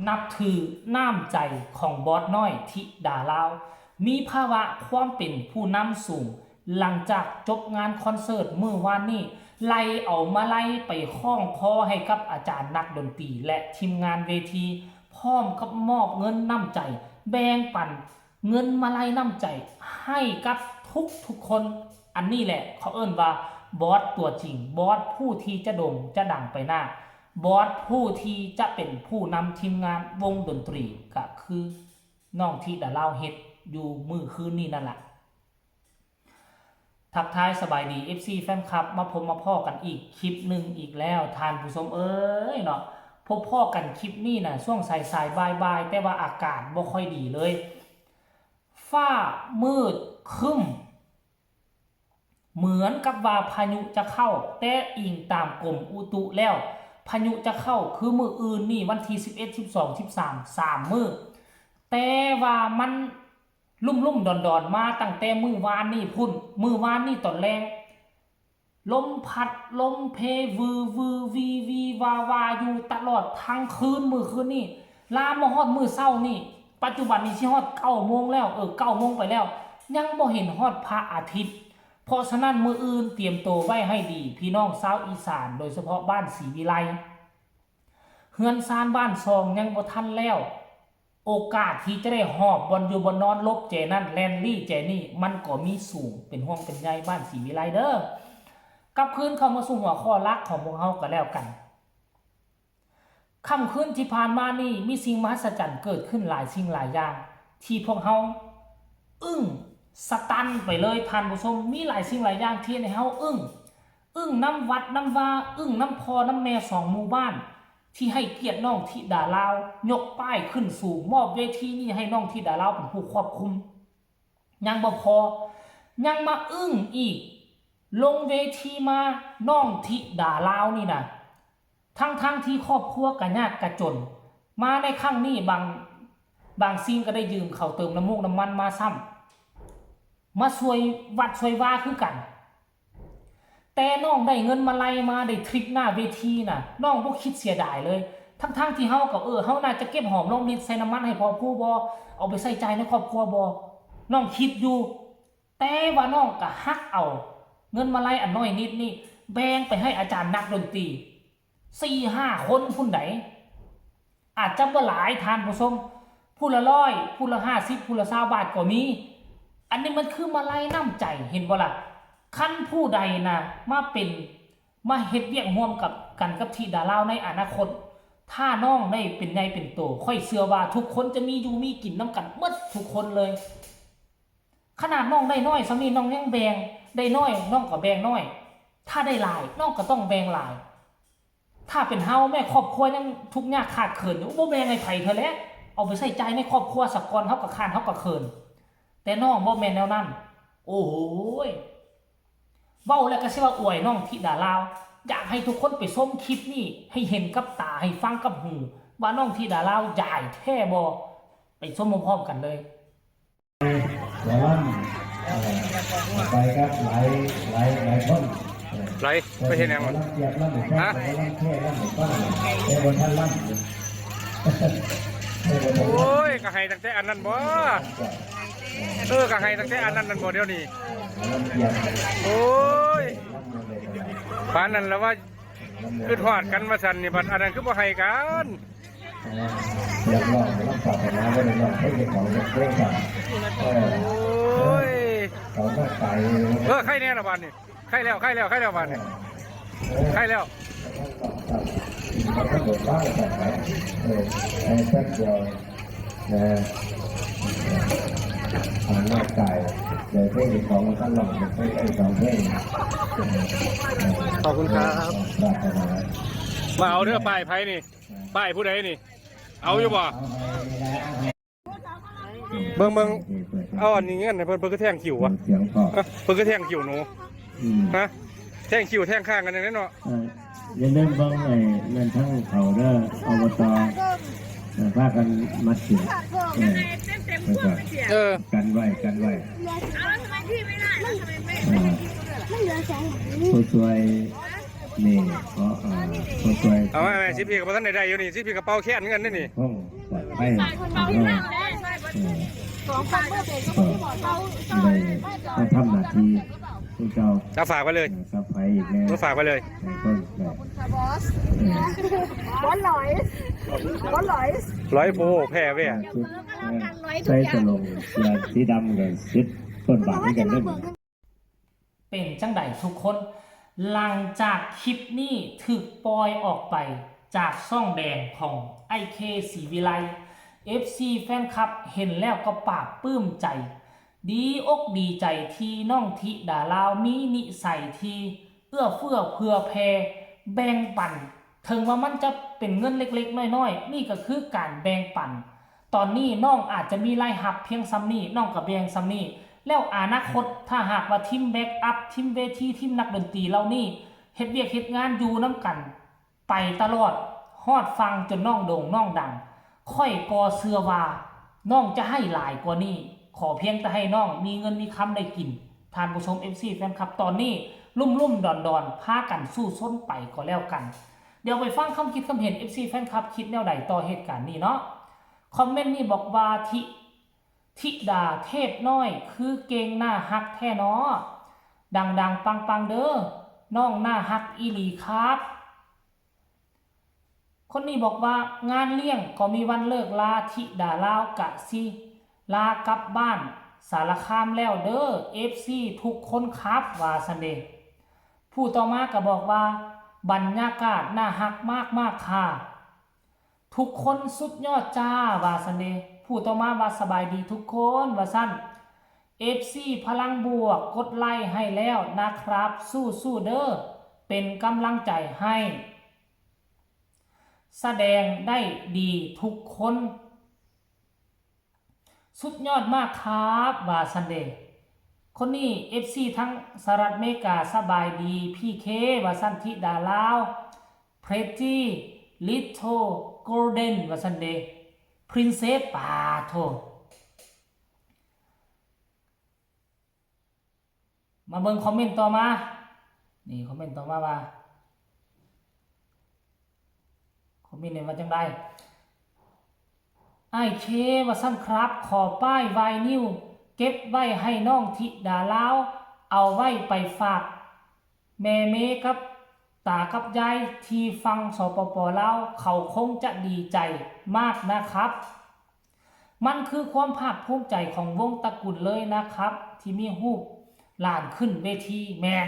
นับถือน้ำใจของบอสน้อยธิดาลาวมีภาวะความเป็นผู้นำสูงหลังจากจบงานคอนเสิร์ตเมื่อวานนี้ไล่เอามาไล่ไปคล้องคอให้กับอาจารย์นักดนตรีและทีมงานเวทีพร้อมกับมอบเงินน้ำใจแบ่งปันเงินมาไล่น้ำใจให้กับทุกคนอันนี้แหละเขาเอิ้นว่าบอสตัวจริงบอสผู้ที่จะโด่งจะดังไปหน้าบอสผู้ที่จะเป็นผู้นำทีมงานวงดนตรีก็คือน้องที่ดาลาวเฮ็ดอยู่มือคืนนี้นั่นแหละทักทายสบายดี FC แฟนคลับมาพบมาพ่อกันอีกคลิปหนึ่งอีกแล้วทานผู้ชมเอ้ยเนาะพบพ่อกันคลิปนี้นะช่วงสายบ่ายแต่ว่าอากาศบ่ค่อยดีเลยฟ้ามืดครึ้มเหมือนกับว่าพายุจะเข้าแต่อิงตามกรมอุตุแล้วพายุจะเข้าคือมื้ออื่นนี่วันที่11 12 13 3มื้อแต่ว่ามันลุ่มดอนมาตั้งแต่มื้อวานนี่พุ่นมื้อวานนี่ตอนแรงลมพัดลมเพวือวีวาอยู่ตลอดทั้งคืนมื้อคืนนี่ลามมาฮอดมื้อเช้านี่ปัจจุบันนี้สิฮอด9 โมงแล้ว9 โมงไปแล้วยังบ่เห็นฮอดพระอาทิตย์เพราะฉะนั้นมื้ออื่นเตรียมตัวไว้ให้ดีพี่น้องชาวอีสานโดยเฉพาะบ้านศรีวิไลเฮือนซานบ้านซองยังบ่ทันแล้วโอกาสที่จะได้หอบบนอยู่บนนอนลบเจนั่นแลนลี่เจนี่มันก็มีสูงเป็นห่วงเป็นใยบ้านศรีวิไลเด้อกลับคืนเข้ามาสู่หัวข้อรักของพวกเฮาก็แล้วกันค่ำคืนที่ผ่านมานี่มีสิ่งมหัศจรรย์เกิดขึ้นหลายสิ่งหลายอย่างที่พวกเฮาอึ้งสตันไปเลยท่านผู้ชมมีหลายสิ่งหลายอย่างที่ให้เฮาอึ้งน้ำวัดน้ำวาอึ้งน้ำพอน้ำแม่สองหมู่บ้านที่ให้เกียรติน้องธิดาลาวยกป้ายขึ้นสู่มอบเวทีนี้ให้น้องธิดาลาวเป็นผู้ควบคุมยังบ่พอยังมาอึ้งอีกลงเวทีมาน้องธิดาลาวนี่นะทั้งที่ครอบครัวกะยากกะจนมาในครั้งนี้บางสิ่งก็ได้ยืมเขาเติมน้ำมูกน้ำมันมาซ้ำมาช่วยวัดช่วยว่าคือกันแต่น้องได้เงินมาไล่มาได้ทริปหน้าเวทีน่ะน้องบ่คิดเสียดายเลยทั้งที่เฮากับเฮาน่าจะเก็บหอมรอมริบใส่น้ำมันให้พอผู้บ่เอาไปใส่ใจในครอบครัวบ่น้องคิดอยู่แต่ว่าน้องก็ฮักเอาเงินมาไล่อันน้อยนิดนี่แบ่งไปให้อาจารย์นักดนตรี 4-5 คนพุ่นใดอาจจะบ่หลายทานผู้ชมผู้ละ100ผู้ละ50ผู้ละ20 บาทก็มีอันนี้มันคือมาไล่น้ำใจเห็นบ่ล่ะคันผู้ใดนะมาเฮ็ดเวียกร่วมกันกับธิดาลาวในอนาคตถ้าน้องได้เป็นใหญ่เป็นโตค่อยเชื่อว่าทุกคนจะมีอยู่มีกินน้ำกันหมดทุกคนเลยขนาดน้องได้น้อยสามีน้องยังแบ่งได้น้อยน้องก็แบ่งน้อยถ้าได้หลายน้องก็ต้องแบ่งหลายถ้าเป็นเฮาแม่ครอบครัวยังทุกข์ยากขาดเขินอยู่บ่แบ่งให้ไผเถอะแหละเอาไปใส่ใจในครอบครัวสักก่อนเฮาก็ค้านเฮาก็เขินแต่น้องบ่แม่นแนวนั้นโอ้โหเว้าแล้วก็สิว่าอวยน้องธิดาลาวอยากให้ทุกคนไปชมคลิปนี้ให้เห็นกับตาให้ฟังกับหูว่าน้องธิดาลาวใหญ่แท้บ่ไปชมพร้อมๆกันเลยแล้วไปครับหลายคนไรไปเห็นยังมั้งฮะโอ้ยก็ให้ตั้งแต่อันนั้นบ่ก็ให้ตั้งแต่อันนั้นบ่เดี๋ยวนี้โอ้ยปานนั้นแล้วว่าคือทอดกันมาสั่นนี่บัดอันนั้นคือบ่ให้กันอยากลองสอบนะว่าลองให้เป็นของเล็กๆกันโอ้ยเขาก็ไปใครแน่ละบาดนี่ใครแล้วบาดนี่ใครแล้วมันก็เกิดบ้างแต่ไหนแค่เดียวผ่านร่างกายเดี๋ยวเพลงของท่านหลงจะไปสองเพลงขอบคุณครับมาเอาเนื้อป้ายไผ่นี่ป้ายผู้ใดนี่เอาอยู่บ่เบิ่งเอาอันนี้เงี้ยเพิ่นก็แทงคิววะเพิ่นก็แทงคิวหนูฮะแทงคิวแทงข้างกันอย่างนั้นเนาะอย่าเล่นบ้างเล่นทั้งเขาเด้ออบตพากันมัดเสียกันไว้ผู้ช่วย นี่เพราะผู้ช่วย เอาไว้สิพี่กับท่านใดๆอยู่นี่สิพี่กระเป๋าแค่นเงินนี่นี่ ห้องปลอดภัยของเราเลยมาทำหน้าที่ผู้เจ้า จะฝากไว้เลย สับไฟอีกแล้ว ก็ฝากไว้เลย ต้นแบบ บอสลอยบอสลอย ร้อยโพแพ้เว้ย ใส่ตะลงเสื้อสีดำกับซิดต้นบาทให้กันเล่น เป็นจังใดทุกคนหลังจากคลิปนี้ถูกปล่อยออกไปจากช่องแดงของไอเคศรีวิไล FC แฟนคลับเห็นแล้วก็ปราบปลื้มใจ ดีอกดีใจที่น้องธิดาลาวมีนิสัยที่เอื้อเฟื้อเผื่อแผ่แบ่งปันถึงว่ามันจะเป็นเงินเล็กๆน้อยๆนี่ก็คือการแบ่งปันตอนนี้น้องอาจจะมีรายรับเพียงซ้ำนี้น้องกับแบ่งซ้ำนี้แล้วอนาคตถ้าหากว่าทีมแบ็กอัพทีมเวทีทีมนักดนตรีเรานี่เฮ็ดเวียกเฮ็ดงานอยู่น้ำกันไปตลอดฮอดฟังจนน้องโด่งน้องดังค่อยกอเสื้อว่าน้องจะให้หลายกว่านี้ขอเพียงแต่ให้น้องมีเงินมีคำได้กินทานผู้ชม FC แฟนคลับตอนนี้ลุ่มๆดอนๆพากันสู้ส้นไปก็แล้วกันเดี๋ยวไปฟังคำคิดคำเห็น FC แฟนคลับคิดแนวใดต่อเหตุการณ์นี้เนาะคอมเมนต์นี่บอกว่าธิดาเทพน้อยคือเก่งหน้าฮักแท้เนาะดังๆปังๆเด้อน้องหน้าฮักอีหลีครับคนนี้บอกว่างานเลี้ยงก็มีวันเลิกลาธิดาลาวกะสิลากลับบ้านสารคามแล้วเด้อ FC ทุกคนครับว่าซันเดย์ผู้ต่อมาก็บอกว่าบรรยากาศน่าฮักมากๆค่ะทุกคนสุดยอดจ้าว่าซันเดย์ผู้ต่อมาว่าสบายดีทุกคนว่าสั้น FC พลังบวกกดไลค์ให้แล้วนะครับสู้ๆเด้อเป็นกำลังใจให้แสดงได้ดีทุกคนสุดยอดมากครับว่าซันเดย์คนนี้ FC ทั้งสหรัฐอเมริกาสบายดีพี่เคว่าซันธิดาลาวเพรตตี้ลิทโธโกลเด้นว่าซันเดย์พรินเซสปาโทมาเบิ่งคอมเมนต์ต่อมานี่คอมเมนต์ต่อมาว่าคอมเมนต์เนี่ยมาจังไดไอเคว่าสั้นครับขอป้ายไวนิวเก็บไว้ให้น้องธิดาลาวเอาไว้ไปฝากแม่เมกับตากับยายที่ฟังสปปลาวเขาคงจะดีใจมากนะครับมันคือความภาคภูมิใจของวงตระกูลเลยนะครับที่มีรูปหลานขึ้นเวทีแมน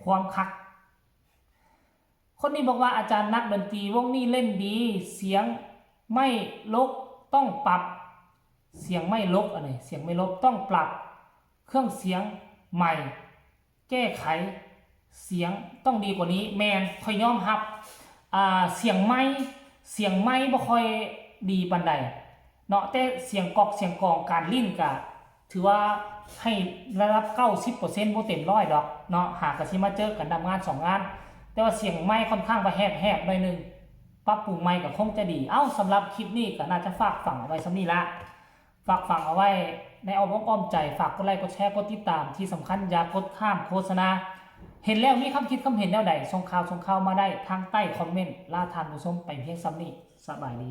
ความคักคนนี้บอกว่าอาจารย์นักดนตรีวงนี้เล่นดีเสียงไม่ลกต้องปรับเสียงไม่ลบอะไรเสียงไม่ลบต้องปรับเครื่องเสียงใหม่แก้ไขเสียงต้องดีกว่านี้แมนค่อยยอมรับเสียงไม่บ่ค่อยดีปานใดเนาะแต่เสียงกอกเสียงกองการลิ้นก็ถือว่าให้ระดับ 90% บ่เต็ม100ดอกเนาะหากะสิมาเจอกันทำงาน2งานแต่ว่าเสียงไม่ค่อนข้างไปแหบๆหน่อยนึงปรับปรุงใหม่ก็คงจะดีสำหรับคลิปนี้ก็น่าจะฝากฝังเอาไว้สำนี้ละฝากฝังเอาไว้ในอ้อมใจฝากกดไลค์กดแชร์กดติดตามที่สำคัญอย่ากดข้ามโฆษณาเห็นแล้วมีคำคิดคำเห็นแนวใดส่งข่าวมาได้ทางใต้คอมเมนต์ล่าทานผู้ชมไปเพียงซ้ำนี้สบายดี